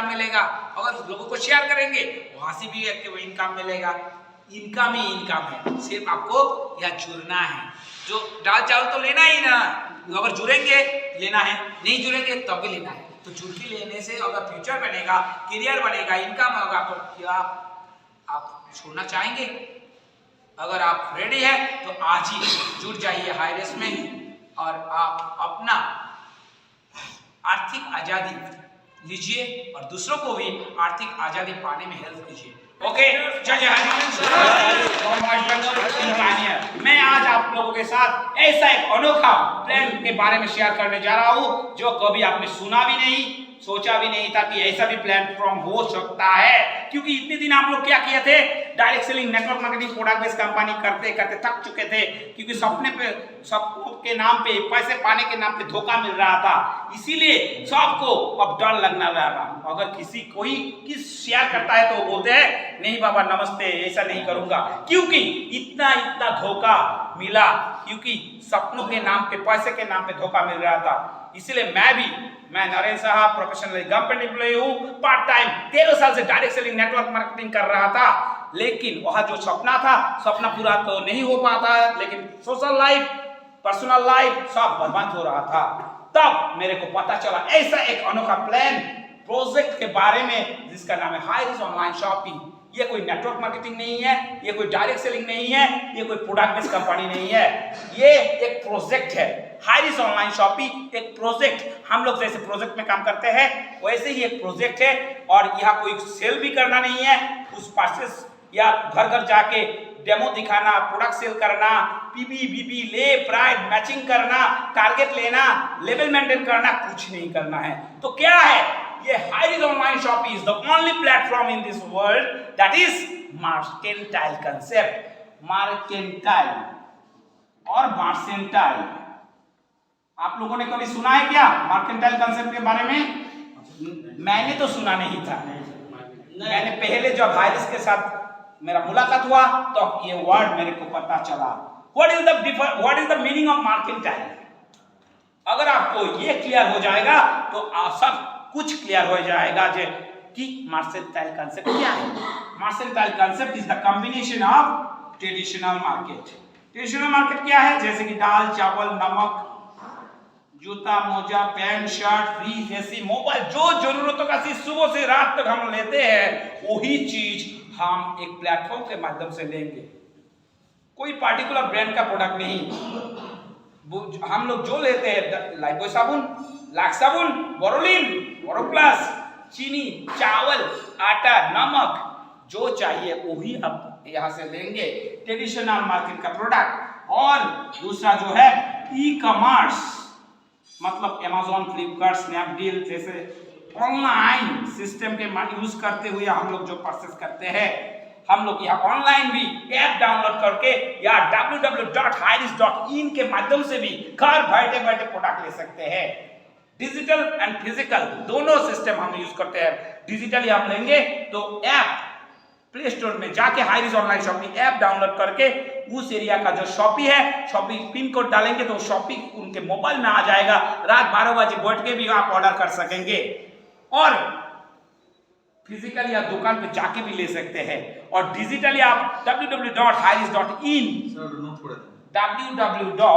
Income मिलेगा, अगर लोगों को शेयर करेंगे वहां से भी एक्टिव इनकम मिलेगा। इनकम ही इनकम है, सिर्फ आपको यह जुड़ना है। जो दाल चावल तो लेना ही ना, अगर जुड़ेंगे लेना है, नहीं जुड़ेंगे तब भी लेना है। तो जुड़ के लेने से अगर फ्यूचर बनेगा, करियर बनेगा, इनकम होगा, तो क्या आप छोड़ना चाहेंगे? अगर आप रेडी है तो आज ही जुड़ जाइए हाईरेस में और आप अपना आर्थिक आजादी लीजिए और दूसरों को भी आर्थिक आजादी पाने में हेल्प कीजिए। ओके, जय मैं आज आप लोगों के साथ ऐसा एक अनोखा प्लान के बारे में शेयर करने जा रहा हूं जो कभी आपने सुना भी नहीं, सोचा भी नहीं था कि ऐसा भी प्लेटफॉर्म हो सकता है। क्योंकि इतने दिन आप लोग क्या किए थे, direct selling, network marketing, product based company करते करते थक चुके थे। क्योंकि सपने पे, सपनों के नाम पे, पैसे पाने के नाम पे धोखा मिल रहा था, इसीलिए सबको अब डर लगना लगा। अगर कोई शेयर करता है तो वो बोलते हैं नहीं बाबा नमस्ते, ऐसा नहीं करूंगा, क्योंकि इतना धोखा मिला, क्योंकि सपनों के नाम पे, पैसे के नाम पे धोखा मिल रहा था। इसलिए मैं नरेंद्र साहब प्रोफेशनल गवर्नमेंट एम्प्लॉय हूँ, पार्ट टाइम 13 साल से डायरेक्ट सेलिंग, नेटवर्क मार्केटिंग कर रहा था। लेकिन वह जो सपना पूरा तो नहीं हो पाता, लेकिन सोशल लाइफ, पर्सनल लाइफ सब बर्बाद हो रहा था। तब मेरे को पता चला ऐसा एक अनोखा प्लान, प्रोजेक्ट के बारे में, जिसका नाम है हाईरिस ऑनलाइन शॉपिंग। ये कोई नेटवर्क मार्केटिंग नहीं है, ये कोई डायरेक्ट सेलिंग नहीं है, ये कोई प्रोडक्ट बेस्ड कंपनी नहीं है, ये एक प्रोजेक्ट है। हाईरिस ऑनलाइन शॉपिंग एक प्रोजेक्ट, हम लोग जैसे प्रोजेक्ट में काम करते हैं वैसे ही एक प्रोजेक्ट है। और यहाँ कोई सेल भी करना नहीं है, उस परचेस या घर घर जाके डेमो दिखाना, प्रोडक्ट सेल करना, PB BB left right matching करना, टारगेट लेना, लेवल मेंटेन करना, कुछ नहीं करना है। तो क्या है ये Hirise online shopping is the only platform in this world that is mercantile concept. Mercantile और मर्सेंटाइल, आप लोगों ने कभी सुना है क्या मर्केंटाइल कंसेप्ट के बारे में? मैंने तो सुना नहीं था। मैंने पहले जब हाईरिस के साथ मेरा मुलाकात हुआ तो ये वर्ड मेरे को पता चला। What is the meaning of mercantile? अगर आपको ये क्लियर हो जाएगा तो आप सब कुछ क्लियर हो जाएगा कि मर्केंटाइल कंसेप्ट क्या है। Mercantile concept is the combination of traditional market. Traditional market क्या है? जैसे कि दाल चावल नमक, जूता मोजा, pant shirt, fridge, AC, mobile, जो जरूरतों का चीज सुबह से रात तक हम लेते हैं, वही चीज हम एक प्लेटफॉर्म के माध्यम से लेंगे। कोई पार्टिकुलर ब्रांड का प्रोडक्ट नहीं, हम लोग जो लेते हैं लाइफबॉय साबुन, लाक्स साबुन, बोरोलिन, बोरोप्लस, चीनी, चावल, आटा, नमक, जो चाहिए वही आप यहाँ से लेंगे, ट्रेडिशनल मार्केट का प्रोडक्ट। और दूसरा जो है ई कॉमर्स, मतलब Amazon, फ्लिपकार्ट, स्नैपडील जैसे ऑनलाइन सिस्टम के यूज करते हुए हम लोग जो परचेस करते हैं, हम लोग यहाँ ऑनलाइन भी ऐप डाउनलोड करके या www.hiris.in के माध्यम से भी घर बैठे बैठे प्रोडक्ट ले सकते हैं। डिजिटल एंड फिजिकल दोनों सिस्टम हम यूज करते हैं। डिजिटली हम लेंगे तो ऐप प्ले स्टोर में जाके हाईरिस ऑनलाइन शॉपिंग ऐप डाउनलोड करके उस एरिया का जो शॉपी है, शॉपी पिन कोड डालेंगे तो शॉपी उनके मोबाइल में आ जाएगा। रात 12 बजे बैठ के भी आप ऑर्डर कर सकेंगे और फिजिकली आप दुकान पे जाके भी ले सकते हैं। और डिजिटली आप www.hiris.in www.hiris.in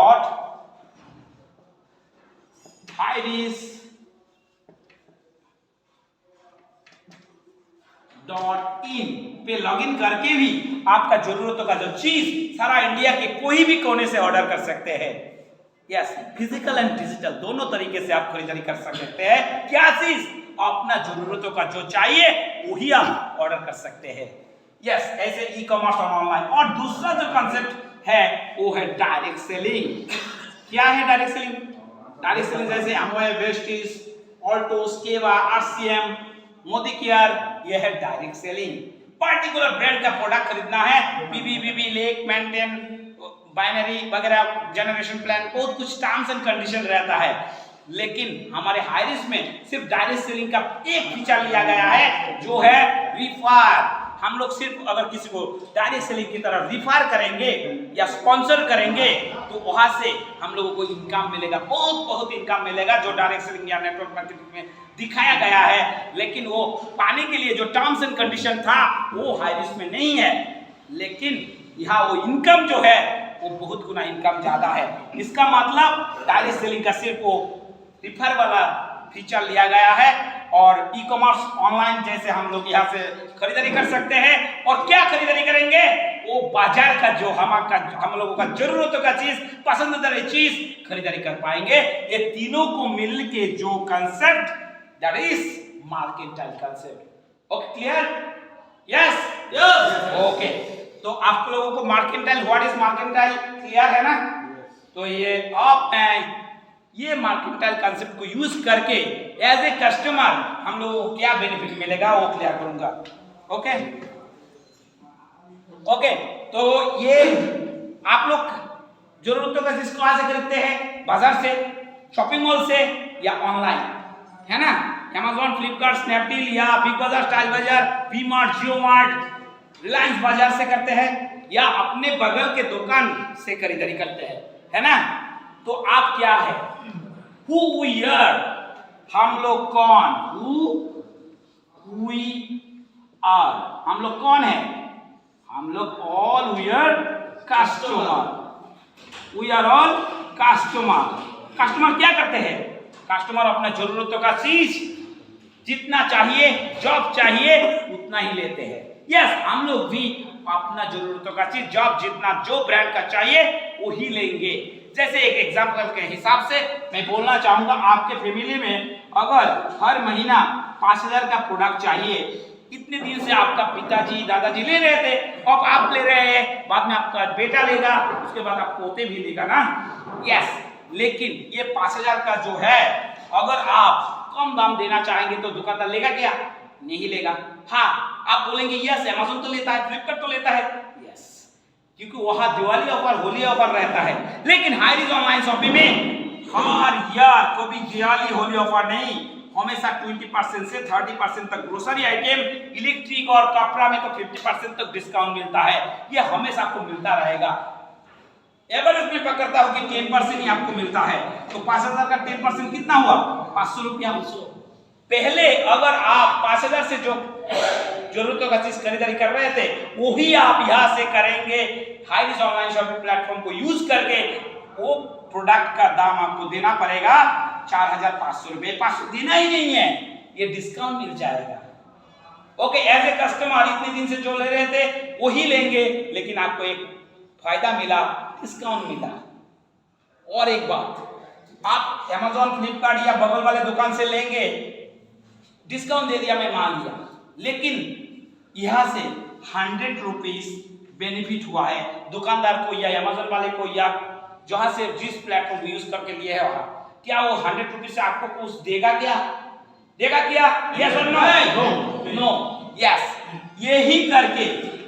पे लॉगिन करके भी आपका जरूरतों का जो चीज सारा इंडिया के कोई भी कोने से ऑर्डर कर सकते हैं। यस, फिजिकल एंड डिजिटल दोनों तरीके से आप खरीदारी कर सकते हैं। क्या चीज अपना जरूरतों का जो चाहिए वही आप ऑर्डर कर सकते हैं। यस, ऐसे ई कॉमर्स और ऑनलाइन। और दूसरा जो कंसेप्ट है वो है डायरेक्ट सेलिंग। क्या है डायरेक्ट सेलिंग? डायरेक्ट सेलिंग जैसे अमोय, वेस्टीज, ऑल्टोस, केवा, आरसीएम, मोदी केयर, यह है डायरेक्ट सेलिंग। पार्टिकुलर ब्रांड का प्रोडक्ट खरीदना है, बीबी लेक मेंटेन, बाइनरी वगैरह, जनरेशन प्लान, बहुत कुछ टर्म्स एंड कंडीशन रहता है। लेकिन हमारे हाईरिस में सिर्फ डायरेक्ट सेलिंग का एक फीचर लिया गया है जो है रिफर। हम लोग सिर्फ अगर किसी को डायरेक्ट सेलिंग की तरफ रिफर करेंगे या स्पॉन्सर करेंगे तो वहां से हम लोगों को इनकम मिलेगा, बहुत बहुत इनकम मिलेगा जो डायरेक्ट सेलिंग या नेटवर्क मार्केटिंग में दिखाया गया है। लेकिन वो पाने के लिए जो टर्म्स एंड कंडीशन था वो हाई रिस्क में नहीं है, लेकिन यहाँ वो इनकम जो है वो बहुत गुना इनकम ज्यादा है। इसका मतलब डायरेक्ट सेलिंग का सिर्फ वो रिफर वाला फीचर लिया गया है और ई कॉमर्स ऑनलाइन जैसे हम लोग यहाँ से खरीदारी कर सकते हैं। और क्या खरीदारी करेंगे, वो बाजार का जो हम लोगों का जरूरतों का चीज, पसंदीदा चीज खरीदारी कर पाएंगे। ये तीनों को मिल के जो concept, that is mercantile concept. Okay, clear? Yes yes, okay. तो आप लोगों को mercantile, what is mercantile clear है ना? तो ये मार्केंटाइल कंसेप्ट को यूज करके एज ए कस्टमर हम लोगों को क्या बेनिफिट मिलेगा वो क्लियर करूंगा। ओके ओके, तो ये आप लोग जरूरतों का चीज कहां से खरीदते हैं? बाजार से, शॉपिंग मॉल से या ऑनलाइन, है ना? Amazon, फ्लिपकार्ट, स्नैपडील या Big Bazaar, Style Bazaar, V Mart, Jio Mart, Reliance Bazaar से करते हैं या अपने बगल के दुकान से खरीदारी करते हैं, है ना? तो आप क्या है? Who we are, हम लोग कौन? Who we are, हम लोग कौन है? हम लोग all we are customer. We are all customer. Customer क्या करते हैं? कस्टमर अपना जरूरतों का चीज जितना चाहिए, जॉब चाहिए उतना ही लेते हैं। यस, हम लोग भी अपना जरूरतों का चीज, जॉब जितना जो ब्रांड का चाहिए वो ही लेंगे। जैसे एक एग्जांपल के हिसाब से मैं बोलना चाहूंगा, आपके फैमिली में अगर हर महीना 5000 का प्रोडक्ट चाहिए, इतने दिन से आपका पिताजी दादाजी ले रहे थे, अब आप ले रहे हैं, बाद में आपका बेटा लेगा, उसके बाद आप पोते भी लेगा ना। यस, लेकिन ये 5000 का जो है अगर आप कम दाम देना चाहेंगे तो दुकानदार लेगा क्या? नहीं लेगा। हाँ, आप बोलेंगे यस अमेज़न तो लेता है, फ्लिपकार्ट तो लेता है, यस, क्योंकि वहां दिवाली ऑफर, होली ऑफर रहता है। लेकिन हाईरिज ऑनलाइन शॉपिंग में हर ईयर कभी दिवाली होली ऑफर नहीं, हमेशा 20% से 30% तक ग्रोसरी आइटम, इलेक्ट्रिक और कपड़ा में तो 50% तक डिस्काउंट मिलता है। ये हमेशा आपको मिलता रहेगा। एवरेज में पकड़ता हूं कि 10% ही आपको मिलता है, तो 5000 का 10% कितना हुआ? 500 रुपया। पहले अगर आप 5000 से जो जरूरतों का चीज खरीदारी कर रहे थे वही आप यहां से करेंगे हाईरिज ऑनलाइन शॉपिंग प्लेटफॉर्म को यूज करके, वो प्रोडक्ट का दाम आपको देना पड़ेगा 4500 रुपए। 500 देना ही नहीं है, ये डिस्काउंट मिल जाएगा। ओके, एज ए कस्टमर इतने दिन से जो ले रहे थे वही लेंगे, लेकिन आपको एक फायदा मिला, डिस्काउंट मिला। और एक बात, आप Amazon, फ्लिपकार्ट या बगल वाले दुकान से लेंगे, डिस्काउंट दे दिया, मैं मान लिया, लेकिन यहां से 100 रुपीज बेनिफिट हुआ है दुकानदार को या Amazon वाले को या जहां से जिस प्लेटफॉर्म को यूज करके लिए है वहां। क्या वो 100 रुपीज से आपको कुछ देगा क्या? देगा क्या? यस और नो? नो। यस, यही करके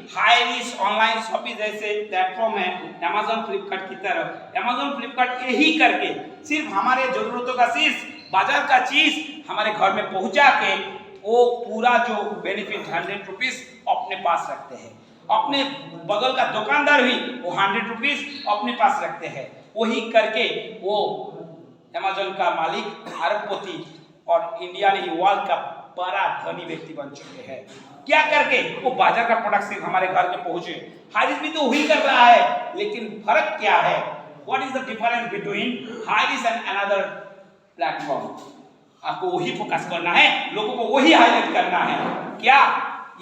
हाईरिज ऑनलाइन शॉपिंग जैसे प्लेटफॉर्म है Amazon, फ्लिपकार्ट की तरह, Amazon, फ्लिपकार्ट यही करके सिर्फ हमारे जरूरतों का चीज, बाजार का चीज हमारे घर में पहुंचा के वो पूरा जो बेनिफिट 100 रुपीज अपने पास रखते हैं। अपने बगल का दुकानदार भी वो 100 रुपीज अपने पास रखते हैं। वही करके वो Amazon का मालिक, अरबपति और इंडिया नहीं वर्ल्ड का बड़ा धनी व्यक्ति बन चुके हैं। क्या करके? वो बाजार का प्रोडक्ट सिर्फ हमारे घर के पहुंचे। हाईरिज भी तो वही कर रहा है, लेकिन फर्क क्या है? What is the difference between Hirise and another platform? आपको वही फोकस करना है, लोगों को वही हाईलाइट करना है। क्या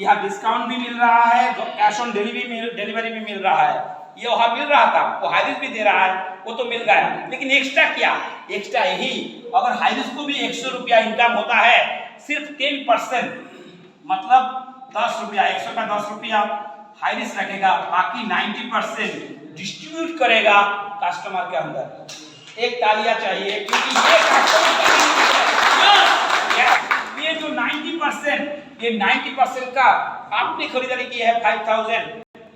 यहाँ डिस्काउंट भी मिल रहा है, कैश ऑन डिलीवरी भी मिल रहा है, ये वहां मिल रहा था, वो हाईरिज भी दे रहा है, वो तो मिल गया, लेकिन एक्स्ट्रा क्या? एक्स्ट्रा यही, अगर हाईरिज को भी 100 रुपया इनकम होता है, सिर्फ 10% मतलब 10 रुपया, 100 का 10 रुपया हाईरिज रखेगा, बाकी 90% डिस्ट्रीब्यूट करेगा कस्टमर के अंदर। एक तालियां चाहिए, क्योंकि ये कस्टमर ये जो 90%, ये 90% का आपने खरीदारी की है 5000,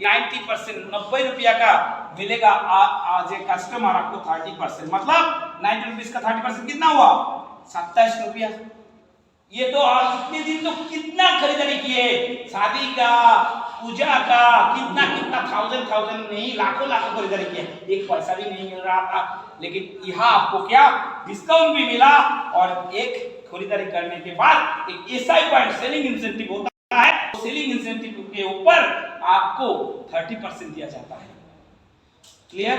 90% 90 रुपया का मिलेगा आज एक कस्टमर आपको 30%, मतलब 90 रुपीज का 30% कितना हुआ? 27 रुपया। ये तो इतने दिन तो कितना खरीदारी किए, शादी का, पूजा का, कितना कितना थाउजेंड नहीं लाखों खरीदारी किए, एक पैसा भी नहीं मिल रहा था। लेकिन यहाँ आपको क्या डिस्काउंट भी मिला, और एक खरीदारी करने के बाद एक एसआई पॉइंट सेलिंग इंसेंटिव होता है, सेलिंग इंसेंटिव के ऊपर आपको 30% दिया जाता है। क्लियर?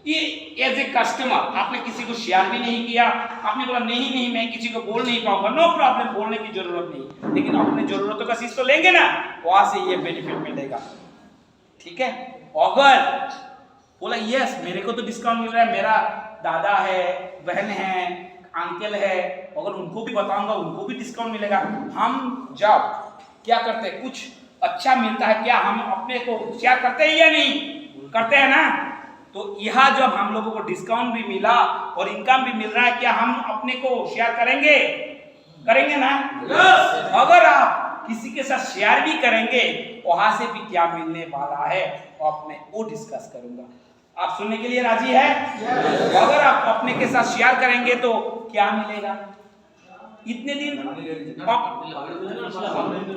ये एज ए कस्टमर आपने किसी को शेयर भी नहीं किया, आपने बोला नहीं मैं किसी को बोल नहीं पाऊंगा, नो प्रॉब्लम, बोलने की जरूरत नहीं, लेकिन अपने जरूरतों का चीज तो लेंगे ना, वहां से ये बेनिफिट मिलेगा। ठीक है? अगर बोला यस मेरे को तो डिस्काउंट मिल रहा है, मेरा दादा है, बहन है, अंकल है, अगर उनको भी बताऊंगा उनको भी डिस्काउंट मिलेगा। हम जब क्या करते हैं, कुछ अच्छा मिलता है क्या हम अपने को शेयर करते हैं या नहीं करते हैं ना? तो यहाँ जब हम लोगों को डिस्काउंट भी मिला और इनकम भी मिल रहा है, क्या हम अपने को शेयर करेंगे ना? yes. अगर आप किसी के साथ शेयर भी करेंगे, वहां से भी क्या मिलने वाला है और मैं वो डिस्कस करूंगा। आप सुनने के लिए राजी है? yes. अगर आप अपने के साथ शेयर करेंगे तो क्या मिलेगा? इतने दिन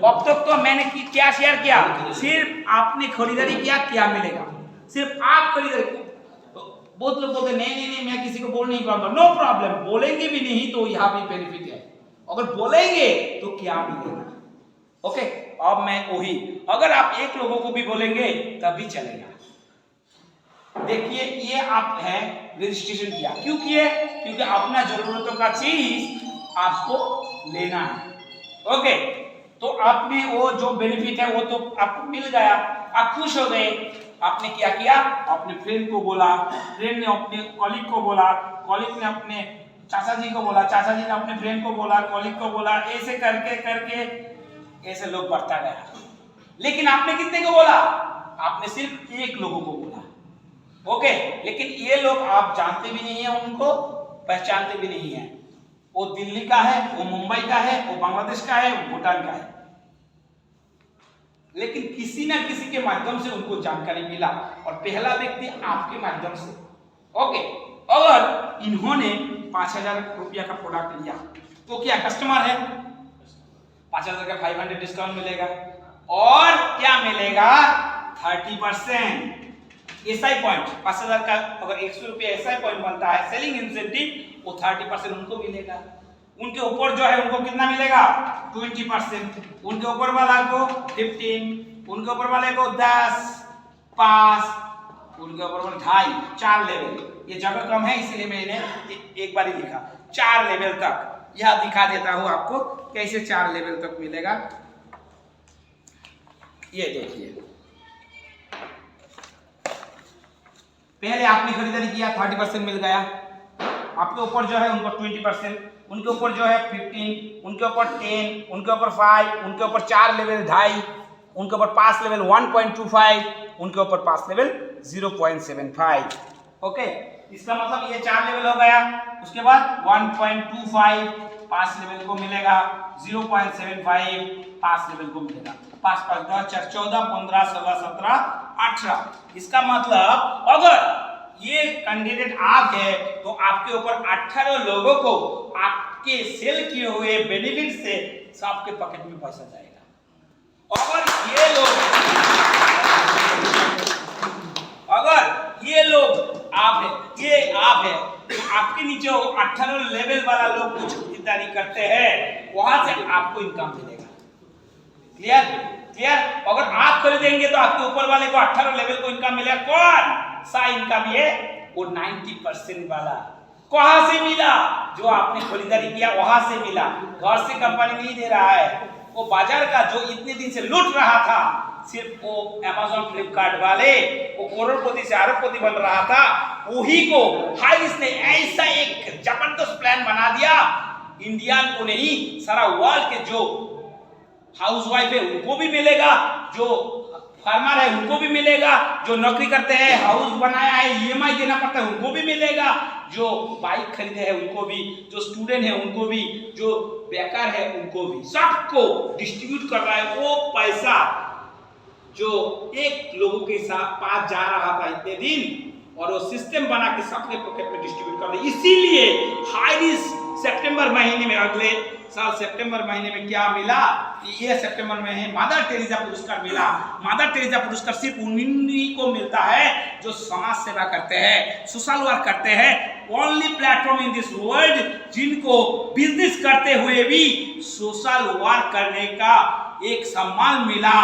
अब तक तो मैंने क्या शेयर किया, सिर्फ आपने खरीदारी किया, क्या मिलेगा? सिर्फ आप खरीदारी। बहुत लोग बोलते नहीं मैं किसी को बोल नहीं पाऊंगा, नो प्रॉब्लम, बोलेंगे भी नहीं तो यहाँ भी बेनिफिट है, अगर बोलेंगे तो क्या मिलेगा? ओके, अब मैं वही, अगर आप एक लोगों को भी बोलेंगे तभी चलेगा। देखिए ये आप है रजिस्ट्रेशन किया, क्यों किए? क्योंकि अपना जरूरतों का चीज आपको लेना है। ओके, तो आपने वो जो बेनिफिट है वो तो आपको मिल गया, आप खुश हो गए। आपने क्या किया? अपने फ्रेंड को बोला, फ्रेंड ने अपने कॉलीग को बोला, कॉलीग ने अपने चाचा जी को बोला, चाचा जी ने अपने फ्रेंड को बोला, कॉलीग को बोला, ऐसे करके ऐसे लोग बढ़ता गया। लेकिन आपने कितने को बोला? आपने सिर्फ एक लोगों को बोला। ओके, लेकिन ये लोग आप जानते भी नहीं है, उनको पहचानते भी नहीं है। वो दिल्ली का है, वो मुंबई का है, वो बांग्लादेश का है, वो भूटान का है, लेकिन किसी ना किसी के माध्यम से उनको जानकारी मिला, और पहला व्यक्ति आपके माध्यम से। ओके, अगर इन्होंने 5000 रुपया का प्रोडक्ट लिया तो क्या कस्टमर है, 5000 का 500 डिस्काउंट मिलेगा, और क्या मिलेगा? 30% एसआई पॉइंट। 5000 का अगर 100 रुपया एसआई पॉइंट बनता है, सेलिंग इंसेंटिव, वो 30% उनको मिलेगा। उनके ऊपर जो है उनको कितना मिलेगा? 20%। उनके ऊपर वाला को 15, उनके ऊपर वाले को 10, 5, उनके ऊपर वाले 2.5, 4 लेवल। ये जगह कम है इसीलिए मैंने एक बार ही लिखा, 4 लेवल तक। यह दिखा देता हूं आपको कैसे 4 लेवल तक मिलेगा। ये देखिए, पहले आपने खरीदारी किया, 30% मिल गया। आपके ऊपर जो है उनको 20%, उनके ऊपर जो है 15, उनके ऊपर 10, उनके ऊपर 5, उनके ऊपर 4 लेवल 2.5, उनके ऊपर 5 लेवल 1.25, उनके ऊपर 5 लेवल 0.75। ओके, इसका मतलब ये 4 लेवल हो गया। उसके बाद 1.25 5 लेवल को मिलेगा, 0.75 5 लेवल को मिलेगा। 5 5 10 4 14 15 16 17 18। इसका मतलब अगर ये कैंडिडेट आप है तो आपके ऊपर 18 लोगों को आपके सेल किए हुए बेनिफिट से सबके पॉकेट में पैसा जाएगा। अगर ये लोग आप है, ये आप है, तो आपके नीचे 18 लेवल वाला लोग कुछ खरीदारी करते हैं, वहां से आपको इनकम मिलेगा। क्लियर? अगर आप खरीदेंगे तो आपके ऊपर वाले को 18 लेवल को इनकम मिलेगा। कौन सा इनकम? ये वो 90% वाला। कहां से मिला? जो आपने खरीदारी किया वहां से मिला, घर से कंपनी नहीं दे रहा है। वो बाजार का जो इतने दिन से लूट रहा था, सिर्फ वो Amazon फ्लिपकार्ट वाले, वो करोड़पति से अरबपति बन रहा था, वही को हाइस ने ऐसा एक जबरदस्त प्लान बना दिया, इंडियन को नहीं सारा वर्ल्ड के जो हाउसवाइफ है उनको भी मिलेगा, जो फार्मर है उनको भी मिलेगा, जो नौकरी करते हैं, हाउस बनाया है, ईएमआई देना पड़ता है उनको भी मिलेगा, जो बाइक खरीदे हैं उनको भी, जो स्टूडेंट है उनको भी, जो बेकार है उनको भी, सबको डिस्ट्रीब्यूट कर रहा है। वो पैसा जो एक लोगों के साथ पास जा रहा था इतने दिन, और वो सिस्टम बना के सबके पॉकेट में डिस्ट्रीब्यूट कर दे। इसीलिए हाई रिस्क सितंबर महीने में, अगले साल सितंबर महीने में क्या मिला, ये सितंबर में है मदर टेरेसा पुरस्कार मिला। मदर टेरेसा पुरस्कार सिर्फ उन्हीं को मिलता है जो समाज सेवा करते हैं, सोशल वर्क करते हैं। Only platform in this world जिनको बिजनेस करते हुए भी सोशल वर्क करने का एक सम्मान मिला,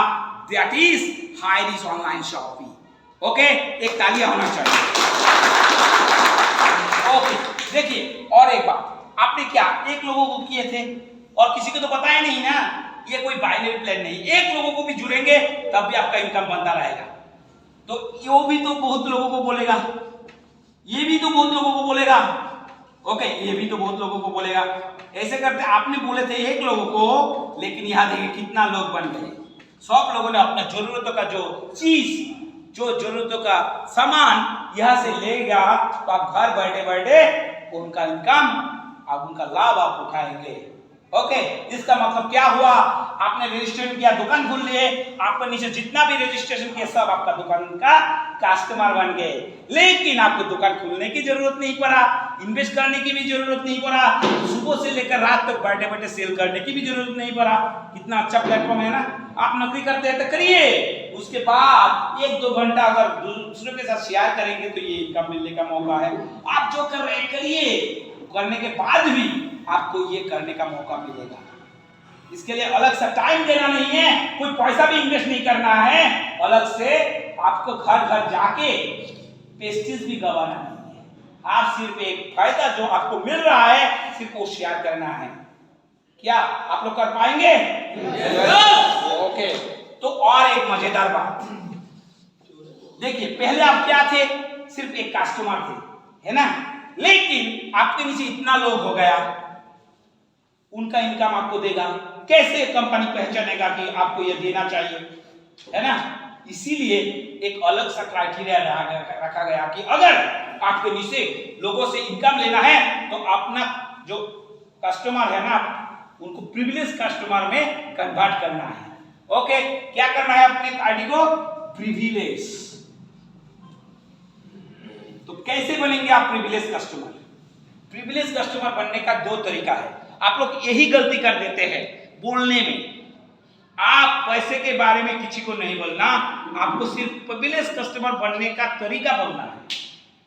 that is Hirise online shopping. Okay, एक तालियां होना चाहिए। ओके, देखिए और एक बात, आपने क्या एक लोगों को किए थे और किसी को तो पता ही नहीं ना, ये कोई बाइनरी प्लान नहीं। एक लोगों को भी जुड़ेंगे तब भी आपका इनकम बनता रहेगा। तो वो भी तो बहुत लोगों को बोलेगा, ये भी तो बहुत लोगों को बोलेगा, ओके, ये भी तो बहुत लोगों को बोलेगा। ऐसे करते आपने बोले थे एक लोगों को, लेकिन यहां देखिए कितना लोग बन गए। सब लोगों ने अपना जरूरतों का जो चीज, जो जरूरतों का सामान यहां से लेगा, तो आप घर बैठे बैठे उनका इनकम, आप उनका लाभ आप उठाएंगे। ओके, इसका मतलब क्या हुआ, आपने रजिस्ट्रेशन किया, दुकान खोल लिए, आपको नीचे जितना भी रजिस्ट्रेशन किया सब आपका दुकान का कस्टमर बन गए। लेकिन आपको दुकान खोलने की जरूरत नहीं पड़ा, इन्वेस्ट करने की भी जरूरत नहीं पड़ा, सुबह से लेकर रात तक बैठे बैठे सेल करने की भी जरूरत नहीं पड़ा। कितना अच्छा प्लेटफॉर्म है ना। आप नौकरी करते हैं तो करिए, उसके बाद 1-2 घंटा अगर दूसरों के साथ शेयर करेंगे तो ये इनकम मिलने का मौका है। आप जो कर रहे हैं करिए, करने के बाद भी आपको ये करने का मौका मिलेगा। इसके लिए अलग से टाइम देना नहीं है, कोई पैसा भी इन्वेस्ट नहीं करना है, अलग से आपको घर घर जाके पेस्टिस भी गवाना नहीं है। आप सिर्फ एक फायदा जो आपको मिल रहा है सिर्फ वो शेयर करना है। क्या आप लोग कर पाएंगे? ओके, तो और एक मजेदार बात देखिए, पहले आप क्या थे, सिर्फ एक कस्टमर थे, है ना, लेकिन आपके नीचे इतना लोग हो गया, उनका इनकम आपको देगा। कैसे कंपनी पहचानेगा कि आपको ये देना चाहिए, है ना। इसीलिए एक अलग सा क्राइटेरिया रखा गया कि अगर आपके नीचे लोगों से इनकम लेना है तो अपना जो कस्टमर है ना, उनको प्रिविलेज कस्टमर में कन्वर्ट करना है। ओके, क्या करना है अपने आईडी को, प्रिविलेज। तो कैसे बनेंगे आप प्रिविलेज कस्टमर? प्रिविलेज कस्टमर बनने का 2 तरीका है। आप लोग यही गलती कर देते हैं बोलने में। आप पैसे के बारे में किसी को नहीं बोलना, आपको सिर्फ प्रिविलेज कस्टमर बनने का तरीका बोलना है।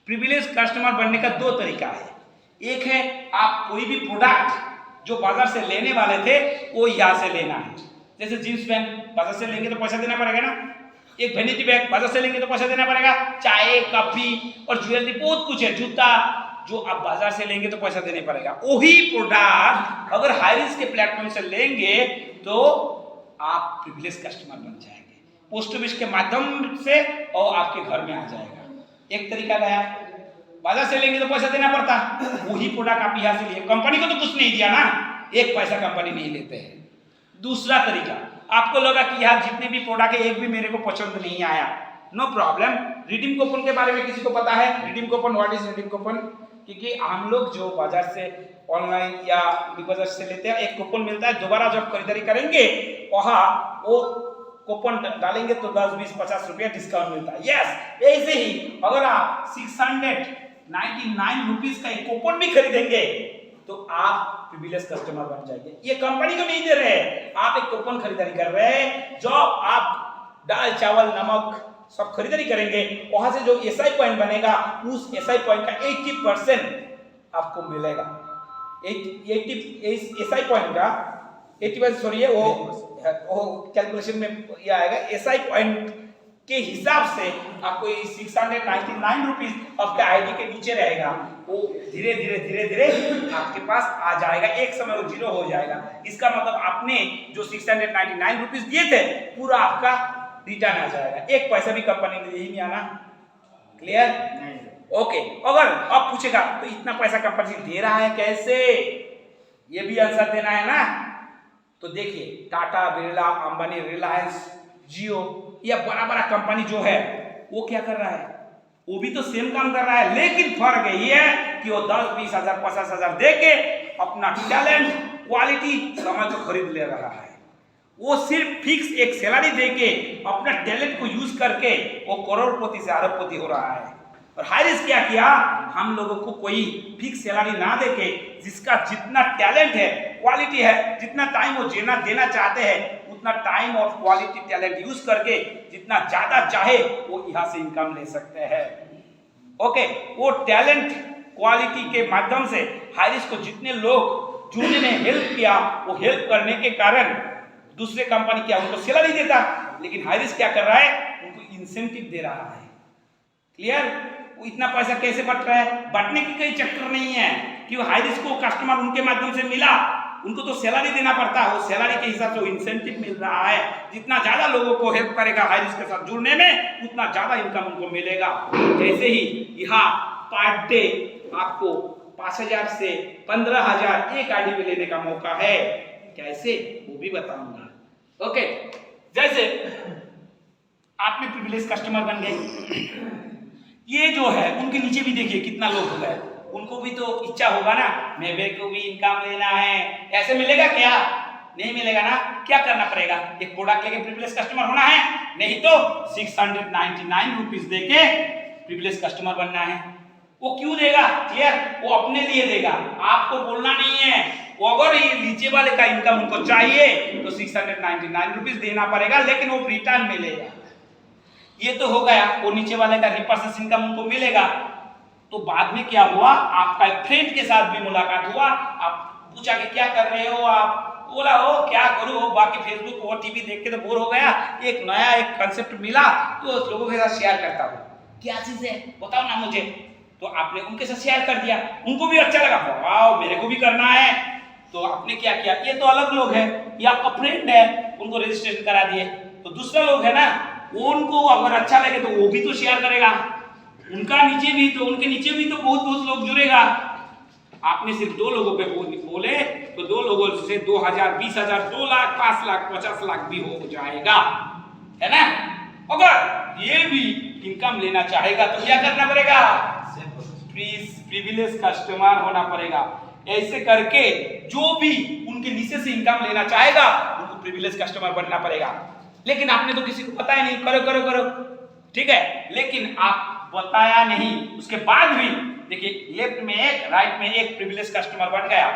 प्रिविलेज कस्टमर बनने का 2 तरीका है। एक है आप कोई भी प्रोडक्ट जो बाजार से लेने वाले थे वो यहां से लेना है। जैसे जींस पैंट बाजार से लेंगे तो पैसा देना पड़ेगा ना, एक वैनिटी बैग बाजार से लेंगे तो पैसा देना पड़ेगा, चाय कॉफी और ज्वेलरी बहुत कुछ है, जूता जो आप बाजार से लेंगे तो पैसा देने पड़ेगा। वही प्रोडक्ट अगर हाईरिस्क के प्लेटफॉर्म से लेंगे तो आप प्रिविलेज कस्टमर बन जाएंगे, पोस्ट ऑफिस के माध्यम से, और आपके घर में आ जाएगा। एक तरीका गया, बाजार से लेंगे तो पैसा देना पड़ता, वही प्रोडक्ट आप यहाँ से लिए, कंपनी को तो कुछ नहीं दिया ना, एक पैसा कंपनी नहीं लेते हैं। दूसरा तरीका, आपको लगा कि यार जितने भी प्रोडक्ट है एक भी मेरे को पसंद नहीं आया, नो प्रॉब्लम। रिडीम कूपन के बारे में किसी को पता है? Redeem coupon, what is redeem coupon? क्योंकि हम लोग जो बाजार से ऑनलाइन या बिग बाजार से लेते हैं, एक कूपन मिलता है, दोबारा जब खरीदारी करेंगे वहां वो कूपन डालेंगे तो 10, 20, 50 रुपया डिस्काउंट मिलता है। यस, ऐसे ही अगर आप 699 रुपीज का एक कूपन भी खरीदेंगे तो आप प्रिविलेज कस्टमर बन जाएंगे। ये कंपनी को नहीं दे रहे, आप एक कूपन खरीदारी कर रहे हैं, जो आप दाल चावल नमक सब खरीदारी करेंगे, वहां से जो एसआई पॉइंट बनेगा उस एसआई पॉइंट का 80% आपको मिलेगा। 80 एसआई पॉइंट का 80%, सॉरी, वो कैलकुलेशन में ये आएगा। एसआई पॉइंट के हिसाब से आपको ये 699 रुपीज आपके आईडी के नीचे रहेगा, वो धीरे धीरे आपके पास आ जाएगा, एक समय वो 0 हो जाएगा। इसका मतलब आपने जो 699 रुपीज दिए थे पूरा आपका रिटर्न आ जाएगा, एक पैसा भी कंपनी ने यही नहीं आना। क्लियर? ओके, अगर आप पूछेगा तो इतना पैसा कंपनी दे रहा है कैसे, ये भी आंसर देना है ना। तो देखिए, टाटा, बिरला, अंबानी, रिलायंस, जियो, या बड़ा बड़ा कंपनी जो है वो क्या कर रहा है, वो भी तो सेम काम कर रहा है, लेकिन फर्क यही है कि वो 10, 20 हजार, 50 हजार दे के अपना टैलेंट, क्वालिटी, समय को खरीद ले रहा है। वो सिर्फ फिक्स एक सैलरी देके अपना टैलेंट को यूज करके वो करोड़पति से अरबपति हो रहा है। और हाइरिस्क क्या किया, हम लोगों को कोई फिक्स सैलरी ना देके जिसका जितना टैलेंट है, क्वालिटी है, जितना टाइम वो देना चाहते हैं उतना टाइम और क्वालिटी टैलेंट यूज करके जितना ज्यादा चाहे वो यहाँ से इनकम ले सकते हैं। ओके, वो टैलेंट क्वालिटी के माध्यम से हाइरिस्क को जितने लोग जुड़ने में हेल्प किया, वो हेल्प करने के कारण दूसरे कंपनी क्या उनको सैलरी देता, लेकिन हाइरिस्क क्या कर रहा है, उनको इंसेंटिव दे रहा है। क्लियर? वो इतना पैसा कैसे बट रहा है, बटने की कोई चक्कर नहीं है कि वो हाइरिस्क को कस्टमर उनके माध्यम से मिला, उनको तो सैलरी देना पड़ता है, वो सैलरी के हिसाब से वो इंसेंटिव मिल रहा है। जितना ज्यादा लोगों को हेल्प करेगा हाइरिस्क के साथ जुड़ने में उतना ज्यादा इनकम उनको मिलेगा। जैसे ही यहाँ पर डे आपको 5,000 से 15,000 एक आईडी में लेने का मौका है, कैसे वो भी बताऊंगा। ओके, जैसे आपने प्रिविलेज कस्टमर बन गए, ये जो है उनके नीचे भी देखिए कितना लोग हो गए, उनको भी तो इच्छा होगा ना, मेरे को भी इनकम लेना है। ऐसे मिलेगा क्या? नहीं मिलेगा ना। क्या करना पड़ेगा, एक प्रोडक्ट लेके प्रिविलेज कस्टमर होना है, नहीं तो 699 रुपीज देके प्रिविलेज कस्टमर बनना है। वो क्यों देगा? क्लियर? वो अपने लिए देगा, आपको बोलना नहीं है। वो अगर ये नीचे वाले का इनकम उनको चाहिए तो 699 रुपीज देना पड़ेगा, लेकिन वो रिटर्न मिलेगा। ये तो हो गया, वो नीचे वाले का रिपर्सेस इनकम उनको मिलेगा। तो बाद में क्या हुआ, आपका एक फ्रेंड के साथ भी मुलाकात हुआ, आप पूछा कि क्या कर रहे हो आप, बोला हो क्या करूं, हो बाकी फेसबुक और टीवी देख के तो बोर हो गया, एक नया एक कंसेप्ट मिला तो लोगों के साथ शेयर करता हूं। क्या चीज है बताओ ना मुझे। तो आपने उनके साथ शेयर कर दिया, उनको भी अच्छा लगा, वाओ मेरे को भी करना है। तो आपने क्या किया, ये तो अलग लोग है, ये आपका फ्रेंड है, उनको रजिस्ट्रेशन करा दिए। तो दूसरा लोग है ना, वो उनको अगर अच्छा लगे तो वो भी तो शेयर करेगा, उनका नीचे भी तो, उनके नीचे भी तो बहुत लोग जुड़ेगा। आपने सिर्फ 2 लोगों पे बोले तो 2 लोगों से 2,000, 20,000, 2 लाख, 5 लाख, 50 लाख भी हो जाएगा, है ना। अगर ये भी इनकम लेना चाहेगा तो क्या करना पड़ेगा, प्रिविलेज कस्टमर होना पड़ेगा। ऐसे करके जो भी उनके नीचे से इनकम लेना चाहेगा उनको प्रिविलेज कस्टमर बनना पड़ेगा। लेकिन आपने तो किसी को बताया नहीं, करो करो करो, ठीक है, लेकिन आप बताया नहीं, उसके बाद भी देखिए लेफ्ट में एक, राइट में एक प्रिविलेज कस्टमर बन गया।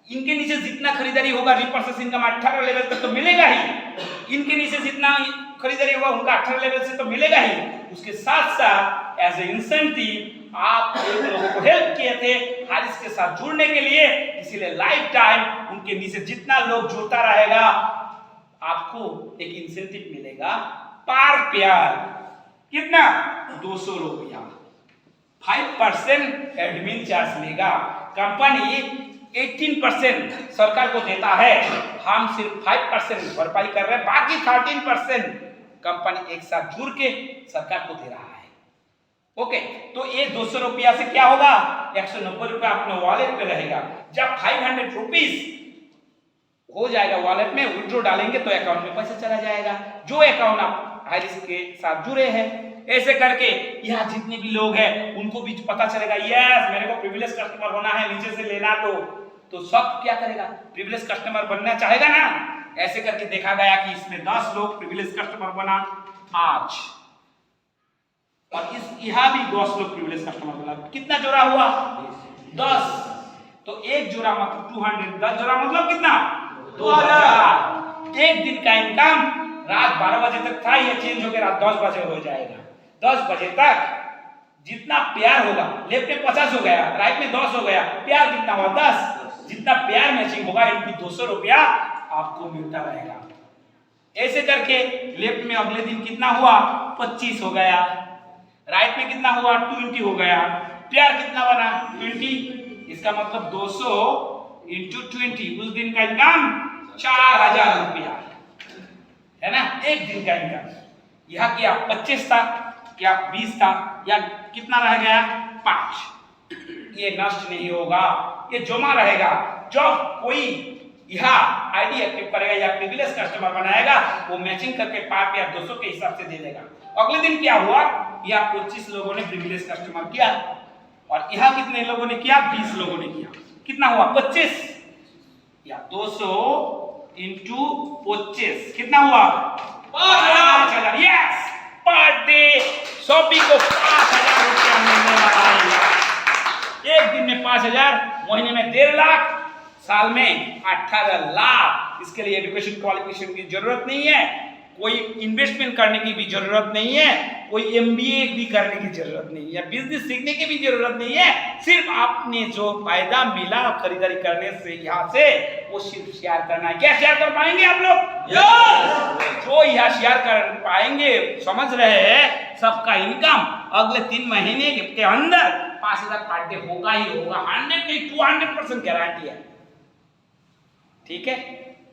इनके नीचे जितना खरीदारी होगा रिपर्सेस इनकम 18 लेवल तक तो मिलेगा ही, इनके नीचे जितना खरीदारी होगा उनका 18 लेवल से तो मिलेगा ही। उसके साथ साथ एज ए इंसेंटिव आप लोगों को हेल्प किए थे हारिस के साथ जुड़ने के लिए, इसीलिए लाइफ टाइम उनके नीचे जितना लोग जुड़ता रहेगा आपको एक इंसेंटिव मिलेगा पर पेयर। कितना? 200 रुपया। 5% एडमिन चार्ज लेगा। कंपनी 18% सरकार को देता है, हम सिर्फ 5% भरपाई कर रहे हैं, बाकी 13% कंपनी एक साथ जुड़ के सरकार को दे रहा है। ओके, तो ये 200 रुपया से क्या होगा, 190 रुपया अपने वॉलेट पे रहेगा। जब 500 रुपीज हो जाएगा वॉलेट में, विड्रॉ डालेंगे तो अकाउंट में पैसा चला जाएगा, जो अकाउंट आप हारिस के साथ जुड़े हैं। ऐसे करके यहाँ जितने भी लोग हैं उनको भी पता चलेगा, यस मेरे को प्रिविलेज कस्टमर होना है, नीचे से लेना तो सब क्या करेगा, प्रिविलेज कस्टमर बनना चाहेगा ना। ऐसे करके देखा गया कि इसमें 10 लोग प्रिविलेज कस्टमर बना आज, और इस यहाँ भी 10 लोग प्रिविलेज कस्टमर बना। कितना जोड़ा हुआ? 10। तो एक जोड़ा मतलब 200, 10 जोड़ा मतलब कितना? 2000। एक दिन का इनकम रात 12 बजे तक था, ये चेंज होकर रात 10 बजे हो जाएगा। 10 बजे तक जितना प्यार होगा, लेफ्ट में 50 हो गया, राइट में 10 हो गया, प्यार कितना हुआ? 10। जितना प्यार मैचिंग होगा इनकी 200 रुपया आपको मिलता रहेगा। ऐसे करके लेफ्ट में अगले दिन कितना हुआ? 25 हो गया, राइट में कितना हुआ? 20 हो गया, प्यार कितना बना? 20। इसका मतलब 200 इंटू 20, उस दिन का इनकम 4000 रुपया, है ना, एक दिन का इनकम। यहाँ क्या 25 था, क्या 20 था, या कितना रह गया? 5। ये नष्ट नहीं होगा, ये जमा रहेगा। जब कोई यहाँ आईडी एक्टिव करेगा या प्रिविलेज कस्टमर बनाएगा, वो मैचिंग करके 5 या 200 के हिसाब से दे देगा। अगले दिन क्या हुआ, यहाँ 25 लोगों ने प्रिविलेज कस्टमर किया, और यहाँ कितने लोगों ने किया? 20 लोगों ने किया। कितना हुआ? 25 या 200 इंटू 25 कितना हुआ? 5000। यस, पर डे सभी को 5000 रुपया होने वाला है। एक दिन में 5,000, महीने में 1.5 लाख, साल में 18 लाख। इसके लिए एजुकेशन क्वालिफिकेशन की जरूरत नहीं है, कोई इन्वेस्टमेंट करने की भी जरूरत नहीं है, कोई MBA भी करने की जरूरत नहीं है, बिजनेस सीखने की भी जरूरत नहीं है। सिर्फ आपने जो फायदा मिला खरीदारी करने से यहाँ से, वो सिर्फ शेयर करना है। क्या शेयर कर पाएंगे आप लोग? जो यहाँ शेयर कर पाएंगे, समझ रहे हैं, सबका इनकम अगले 3 महीने के अंदर 5,000 पर डे होगा ही होगा। 100 नहीं 200% गारंटी है। ठीक है,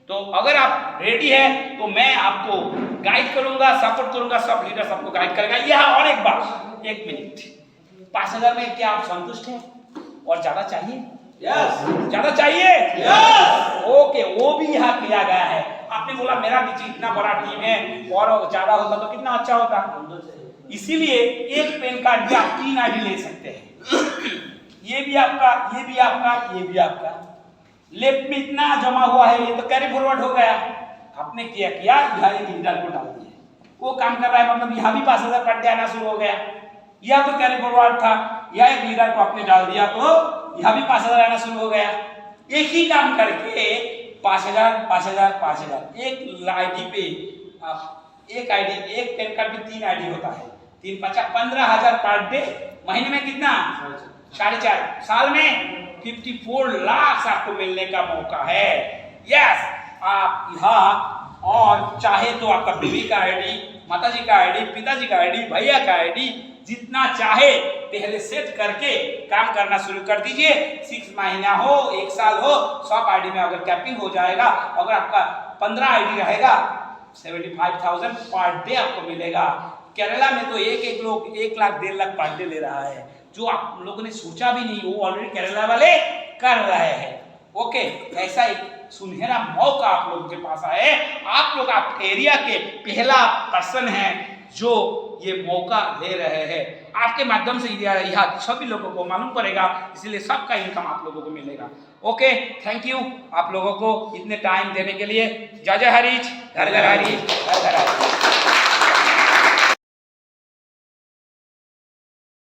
तो अगर आप रेडी है तो मैं आपको गाइड करूंगा, सपोर्ट करूंगा, सब लीडर सबको गाइड करेगा। यह और एक बात, 1 मिनट, 5,000 में क्या आप संतुष्ट हैं और ज्यादा चाहिए? यस। ज्यादा चाहिए? यस। ओके, वो भी यहाँ किया गया है। आपने बोला मेरा पीछे इतना बड़ा टीम है और ज्यादा होता तो कितना अच्छा होता। इसीलिए एक पेन कार्ड भी आप 3 आईडी ले सकते हैं। ये भी आपका, ये भी आपका, ये भी आपका। लेफ्ट में इतना जमा हुआ है, ये तो कैरी फॉरवर्ड हो गया। आपने क्या किया, यहाँ एक लीडर को डाल दिया, वो काम कर रहा है, मतलब यहाँ भी 5,000 पर डे आना शुरू हो गया। यह तो कैरी फॉरवर्ड था, यह एक लीडर को आपने डाल दिया तो यहाँ भी 5,000 आना शुरू हो गया। एक ही काम करके 5,000 5,000 5,000 एक आईडी पे आप एक आईडी, एक पेन कार्ड पे 3 आईडी होता है। 3 5 15,000 पर डे, महीने में कितना? 4.5, साल में 54 लाख आपको मिलने का मौका है। यस, आप यहाँ और चाहे तो आपका बीवी का आईडी, माताजी का आईडी, पिताजी का आईडी, भैया का आईडी, जितना चाहे पहले सेट करके काम करना शुरू कर दीजिए। 6 महीना हो, 1 साल हो, सब आईडी में अगर कैपिंग हो जाएगा, अगर आपका 15 आईडी रहेगा, 75,000 पर डे आपको मिलेगा। केरला में तो एक लोग 1 लाख 1.5 लाख पर डे ले रहा है, जो आप लोगों ने सोचा भी नहीं, वो ऑलरेडी केरला वाले कर रहे हैं। ओके, ऐसा एक सुनहरा मौका आप लोगों के पास है। आप लोग आप एरिया के पहला पर्सन हैं जो ये मौका ले रहे हैं। आपके माध्यम से यहाँ सभी लोगों को मालूम पड़ेगा, इसलिए सबका इनकम आप लोगों को मिलेगा। ओके, थैंक यू आप लोगों को इतने टाइम देने के लिए। जय जय हरीश, घर घर हरीश, घर घर हरीश।